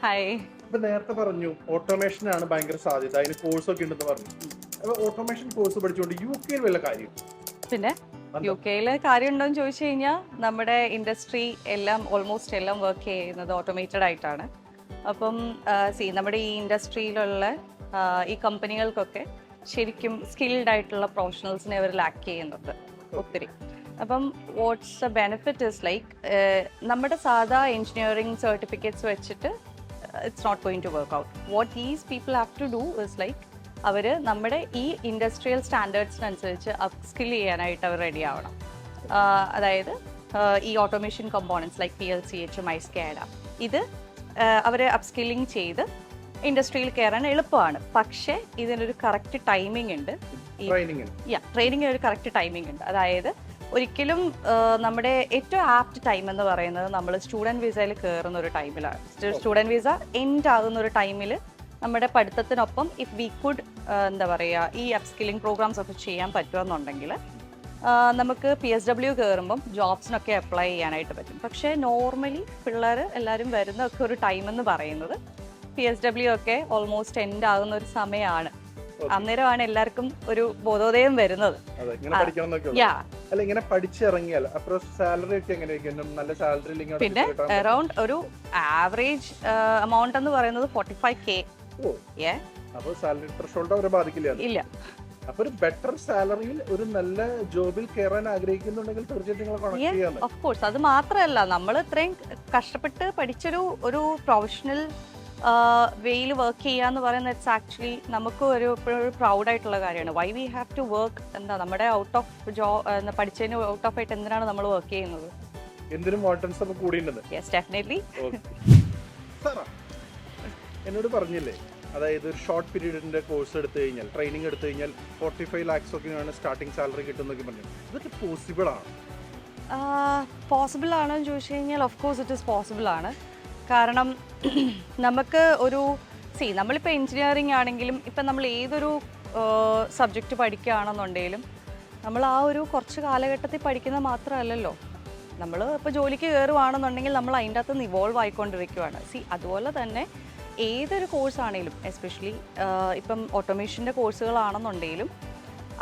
Hi. ഇപ്പൊ നേരത്തെ പറഞ്ഞു ഓട്ടോമേഷൻ ആണ് ഭയങ്കര സാധ്യത, അതിന് കോഴ്സ് ഒക്കെ ഉണ്ടെന്ന് പറഞ്ഞു. അപ്പൊ ഓട്ടോമേഷൻ കോഴ്സ് പഠിച്ചുകൊണ്ട് UK വല്ല കാര്യം? പിന്നെ യു കെയിൽ കാര്യമുണ്ടോയെന്ന് ചോദിച്ചു കഴിഞ്ഞാൽ നമ്മുടെ ഇൻഡസ്ട്രി എല്ലാം ഓൾമോസ്റ്റ് എല്ലാം വർക്ക് ചെയ്യുന്നത് ഓട്ടോമേറ്റഡ് ആയിട്ടാണ്. അപ്പം നമ്മുടെ ഈ ഇൻഡസ്ട്രിയിലുള്ള ഈ കമ്പനികൾക്കൊക്കെ ശരിക്കും സ്കിൽഡ് ആയിട്ടുള്ള പ്രൊഫഷണൽസിനെ അവർ ലാക്ക് ചെയ്യുന്നുണ്ട് ഒത്തിരി. അപ്പം what's a benefit is like നമ്മുടെ സാധാ എഞ്ചിനീയറിംഗ് സർട്ടിഫിക്കറ്റ്സ് വെച്ചിട്ട് it's not going to work out. What these people have to do is like അവർ നമ്മുടെ ഈ ഇൻഡസ്ട്രിയൽ സ്റ്റാൻഡേർഡ്സിനനുസരിച്ച് അപ്പ് സ്കിൽ ചെയ്യാനായിട്ട് അവർ റെഡി ആവണം. അതായത് ഈ automation components like PLC, MySCADA ഇത് അവർ അപ്പ് സ്കില്ലിങ് ചെയ്ത് ഇൻഡസ്ട്രിയിൽ കയറാൻ എളുപ്പമാണ്. പക്ഷേ ഇതിനൊരു കറക്റ്റ് ടൈമിംഗ് ഉണ്ട്. ട്രെയിനിങ്ങിന് ഒരു കറക്റ്റ് ടൈമിംഗ് ഉണ്ട്. അതായത് ഒരിക്കലും നമ്മുടെ ഏറ്റവും ആപ്റ്റ് ടൈം എന്ന് പറയുന്നത് നമ്മൾ സ്റ്റുഡൻറ് വിസയിൽ കയറുന്ന ഒരു ടൈമിലാണ്. സ്റ്റുഡൻറ് വിസ എൻഡ് ആകുന്ന ഒരു ടൈമിൽ നമ്മുടെ പഠിത്തത്തിനൊപ്പം ഇഫ് വി കുഡ് എന്താ പറയുക ഈ അപ്സ്കില്ലിംഗ് പ്രോഗ്രാംസ് ഒക്കെ ചെയ്യാൻ പറ്റുമെന്നുണ്ടെങ്കിൽ നമുക്ക് PSW കയറുമ്പം ജോബ്സിനൊക്കെ അപ്ലൈ ചെയ്യാനായിട്ട് പറ്റും. പക്ഷേ നോർമലി പിള്ളേർ എല്ലാവരും വരുന്നൊക്കെ ഒരു ടൈം എന്ന് പറയുന്നത് PSW ഒക്കെ ഓൾമോസ്റ്റ് എൻഡ് ആകുന്ന ഒരു സമയമാണ്. അന്നേരമാണ് എല്ലാവർക്കും ഒരു ബോധോദയം വരുന്നത്. പിന്നെ അറൌണ്ട് ഒരു ആവറേജ് എമൗണ്ട് എന്ന് പറയുന്നത് 45K. ഇല്ല. അപ്പൊ ഒരു ബെറ്റർ സാലറിയിൽ ഒരു നല്ല ജോബിൽ കയറാൻ ആഗ്രഹിക്കുന്നുണ്ടെങ്കിൽ തീർച്ചയായിട്ടും ഓഫ് കോഴ്സ്. അത് മാത്രമല്ല, നമ്മൾ ഇത്രയും കഷ്ടപ്പെട്ട് പഠിച്ചൊരു പ്രൊഫഷണൽ വേയിൽ വർക്ക് ചെയ്യുക എന്ന് പറയുന്നത് ഇറ്റ്സ് ആക്ച്വലി നമുക്ക് ഒരു പ്രൗഡ് ആയിട്ടുള്ള കാര്യമാണ്. Why we have to work. എന്താ നമ്മുടെ ഔട്ട് ഓഫ് പഠിച്ചതിന് ഔട്ട് ഓഫ് ആയിട്ട് എന്തിനാണ് നമ്മൾ വർക്ക് ചെയ്യുന്നത്? Yes, definitely. എന്നോട് പറഞ്ഞില്ലേ, അതായത് ഒരു ഷോർട്ട് പീരീഡിന്റെ കോഴ്സ് എടുത്തു കഴിഞ്ഞാൽ, ട്രെയിനിങ് എടുത്തു കഴിഞ്ഞാൽ 45 lakhs ഒക്കെയാണ് സ്റ്റാർട്ടിംഗ് സാലറി കിട്ടുന്നൊക്കെ പറഞ്ഞു. ഇതൊക്കെ പോസിബിൾ ആണ്? പോസിബിൾ ആണെന്ന് ചോദിച്ചു കഴിഞ്ഞാൽ of course it is possible ആണ്. കാരണം നമുക്ക് നമ്മളിപ്പോൾ എഞ്ചിനീയറിംഗ് ആണെങ്കിലും ഇപ്പം നമ്മൾ ഏതൊരു സബ്ജക്റ്റ് പഠിക്കുകയാണെന്നുണ്ടെങ്കിലും നമ്മൾ ആ ഒരു കുറച്ച് കാലഘട്ടത്തിൽ പഠിക്കുന്നത് മാത്രമല്ലല്ലോ. നമ്മൾ ഇപ്പോൾ ജോലിക്ക് കയറുകയാണെന്നുണ്ടെങ്കിൽ നമ്മൾ അതിൻ്റെ അകത്ത് നിന്ന് ഇവോൾവ് ആയിക്കൊണ്ടിരിക്കുകയാണ്. അതുപോലെ തന്നെ ഏതൊരു കോഴ്സാണെങ്കിലും, എസ്പെഷ്യലി ഇപ്പം ഓട്ടോമേഷൻ്റെ കോഴ്സുകളാണെന്നുണ്ടെങ്കിലും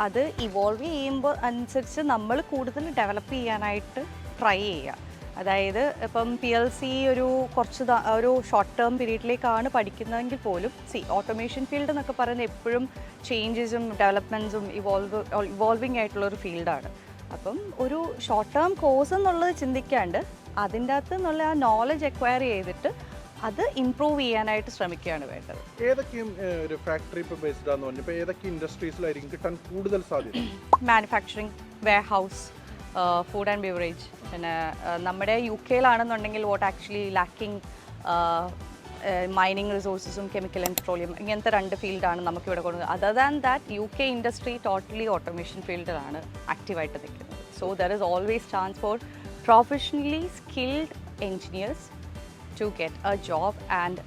അത് ഇവോൾവ് ചെയ്യുമ്പോൾ അനുസരിച്ച് നമ്മൾ കൂടുതൽ ഡെവലപ്പ് ചെയ്യാനായിട്ട് ട്രൈ ചെയ്യുക. അതായത് ഇപ്പം PLC ഒരു ഷോർട്ട് ടേം പീരീഡിലേക്കാണ് പഠിക്കുന്നതെങ്കിൽ പോലും ഓട്ടോമേഷൻ ഫീൽഡ് എന്നൊക്കെ പറയുന്നത് എപ്പോഴും ചേഞ്ചസും ഡെവലപ്മെൻറ്റ്സും ഇവോൾവിങ് ആയിട്ടുള്ളൊരു ഫീൽഡാണ്. അപ്പം ഒരു ഷോർട്ട് ടേം കോഴ്സ് എന്നുള്ളത് ചിന്തിക്കാണ്ട് അതിൻ്റെ അകത്ത് നിന്നുള്ള ആ നോളജ് അക്വയർ ചെയ്തിട്ട് അത് ഇംപ്രൂവ് ചെയ്യാനായിട്ട് ശ്രമിക്കുകയാണ് വേണ്ടത്. ഏതൊക്കെയും ഒരു ഫാക്ടറി ബേസ്ഡ് ആണെന്ന് പറഞ്ഞു, ഇപ്പോൾ ഏതൊക്കെ ഇൻഡസ്ട്രീസിലായിരിക്കും കിട്ടാൻ കൂടുതൽ സാധ്യത? Manufacturing, warehouse, food and beverage. പിന്നെ നമ്മുടെ UK what actually lacking mining റിസോഴ്സസും കെമിക്കൽ ആൻഡ് പെട്രോളിയം, ഇങ്ങനത്തെ 2 ഫീൽഡാണ് നമുക്കിവിടെ കൊടുക്കുന്നത്. Other than that UK industry totally automation ഫീൽഡിലാണ് ആക്റ്റീവായിട്ട് നിൽക്കുന്നത്. So there is always chance for professionally skilled engineers to get a job and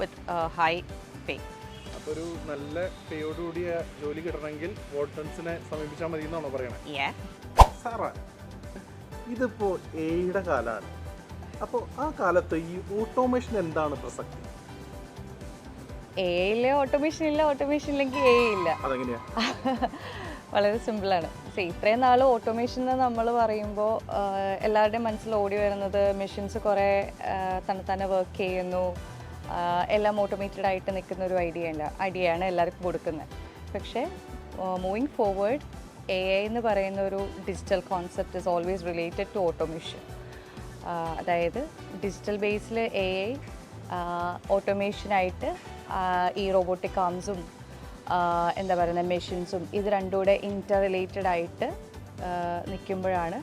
with a high pay. അപ്പോൾ ഒരു നല്ല പേയോടുകൂടിയ ജോലി കിട്ടണമെങ്കിൽ വോട്ടൻസിനെ സമീപിച്ചാൽ മതി എന്നാണോ പറയണത്? സാറാ, ഇതിപ്പോ AI കാലമാണ്. അപ്പോൾ ആ കാലത്ത് ഈ ഓട്ടോമേഷൻ എന്താണ് പ്രസക്തി? AI ഓട്ടോമേഷൻ ഇല്ല, ഓട്ടോമേഷൻ ഇല്ലെങ്കിൽ AI ഇല്ല. അതെങ്ങനെയാ? വളരെ സിമ്പിളാണ്. ഇത്രയും നാൾ ഓട്ടോമേഷൻ എന്ന് നമ്മൾ പറയുമ്പോൾ എല്ലാവരുടെയും മനസ്സിൽ ഓടി വരുന്നത് മെഷീൻസ് കുറേ തന്നെ വർക്ക് ചെയ്യുന്നു, എല്ലാം ഓട്ടോമേറ്റഡ് ആയിട്ട് നിൽക്കുന്ന ഒരു ഐഡിയയാണ് എല്ലാവർക്കും കൊടുക്കുന്നത്. പക്ഷേ മൂവിങ് ഫോർവേഡ് AI എന്ന് പറയുന്ന ഒരു digital concept is always related to automation. അതായത് ഡിജിറ്റൽ ബേസിൽ AI ഓട്ടോമേഷനായിട്ട് ഈ റോബോട്ടിക് ആംസും എന്താ പറയുന്നത് മെഷീൻസും ഇത് രണ്ടും കൂടെ ഇന്റർ റിലേറ്റഡ് ആയിട്ട് നിൽക്കുമ്പോഴാണ്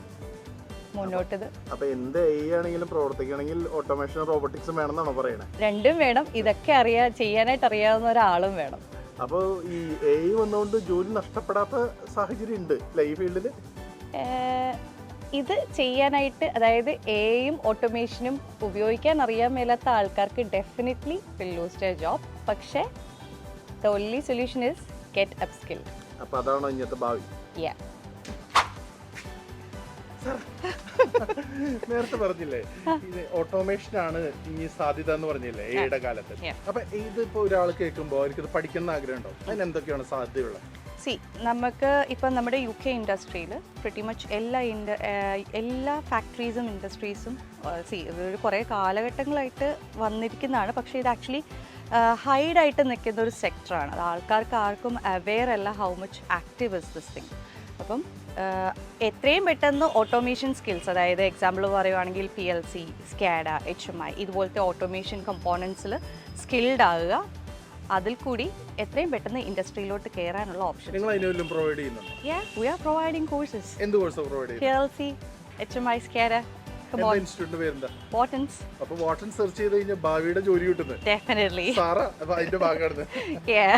മുന്നോട്ടത്. അപ്പോൾ എന്ത് AI ആണെങ്കിലും പ്രവർത്തിക്കണമെങ്കിൽ ഓട്ടോമേഷൻ റോബോട്ടിക്സും വേണമെന്നാണോ പറയുന്നത്? രണ്ടും വേണം. ഇതൊക്കെ ചെയ്യാനായിട്ട് അറിയാവുന്ന ഒരാളും വേണം. അപ്പോൾ ഈ AI വന്നുകൊണ്ട് ജോലി നഷ്ടപ്പെടാത്ത സാഹചര്യം ഉണ്ട് ഈ ഫീൽഡിൽ? ഇത് ചെയ്യാനായിട്ട്, അതായത് AIയും ഓട്ടോമേഷനും ഉപയോഗിക്കാൻ അറിയാൻ മേലാത്ത ആൾക്കാർക്ക് definitely will loose there job. പക്ഷേ the only solution is get upskilled. അപ്പോൾ അതാണ് ഇന്നത്തെ ഭാവി. Yeah. നേരത്തെ പറഞ്ഞില്ലേ ഇത് ഓട്ടോമേഷൻ ആണ് ഇനി സാധ്യത എന്ന് പറഞ്ഞില്ലേ ഏയുടെ കാലത്ത്. അപ്പൊ ഇതിപ്പോ ഒരാൾ കേൾക്കുമ്പോൾ എനിക്കിത് പഠിക്കുന്ന ആഗ്രഹം ഉണ്ടോ? അതിന് എന്തൊക്കെയാണ് സാധ്യതയുള്ളത്? നമുക്ക് ഇപ്പം നമ്മുടെ UK ഇൻഡസ്ട്രിയിൽ പ്രിറ്റി മച്ച് എല്ലാ ഫാക്ടറീസും ഇൻഡസ്ട്രീസും ഇതൊരു കുറേ കാലഘട്ടങ്ങളായിട്ട് വന്നിരിക്കുന്നതാണ്. പക്ഷേ ഇത് ആക്ച്വലി ഹൈഡായിട്ട് നിൽക്കുന്ന ഒരു സെക്ടറാണ്. അത് ആൾക്കാർക്ക് ആർക്കും അവെയർ അല്ല how much active is this thing. അപ്പം എത്രയും പെട്ടെന്ന് ഓട്ടോമേഷൻ സ്കിൽസ്, അതായത് എക്സാമ്പിൾ പറയുവാണെങ്കിൽ PLC, SCADA, HMI ഇതുപോലത്തെ ഓട്ടോമേഷൻ കമ്പോണൻസിൽ സ്കിൽഡ് ആവുക. അതിൽ കൂടി എത്രയും പെട്ടെന്ന് ഇൻഡസ്ട്രിയിലോട്ട് കയറാനുള്ള ഓപ്ഷൻ. നിങ്ങൾ അതിനെല്ലാം പ്രൊവൈഡ് ചെയ്യുന്നുണ്ടോ? We are providing courses. എന്ത് കോഴ്സ് പ്രൊവൈഡ് ചെയ്യുന്നത്? PLC, HMI, SCADA. ഇൻസ്റ്റിറ്റ്യൂട്ടിന്റെ പേരെന്താ? Watons. അപ്പൊ വാട്ടൺ സെർച്ച് ചെയ്ത് കഴിഞ്ഞാൽ ഭാവിയുടെ ജോലി കിട്ടുന്നത് Definitely. സാറാ അപ്പൊ അതിന്റെ ഭാഗമാണ്. Yeah.